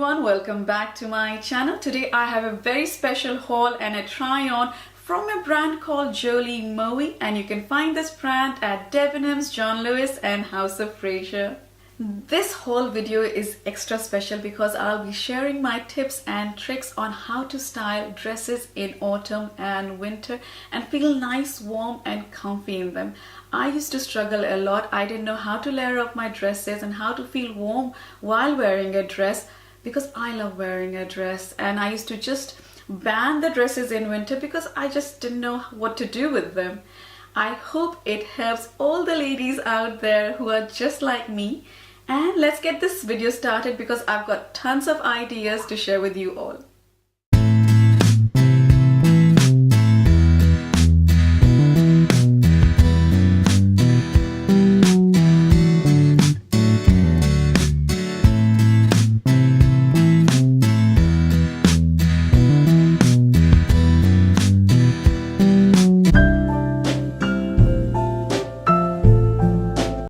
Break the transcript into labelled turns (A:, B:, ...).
A: everyone, welcome back to my channel. Today I have a very special haul and a try on from a brand called Jolie and you can find this brand at Debenhams, John Lewis and House of Richa. This whole video is extra special because I'll be sharing my tips and tricks on how to style dresses in autumn and winter and feel nice, warm and comfy in them. I used to struggle a lot. I didn't know how to layer up my dresses and how to feel warm while wearing a dress because I love wearing a dress, and I used to just ban the dresses in winter because I just didn't know what to do with them. I hope it helps all the ladies out there who are just like me. And let's get this video started because I've got tons of ideas to share with you all.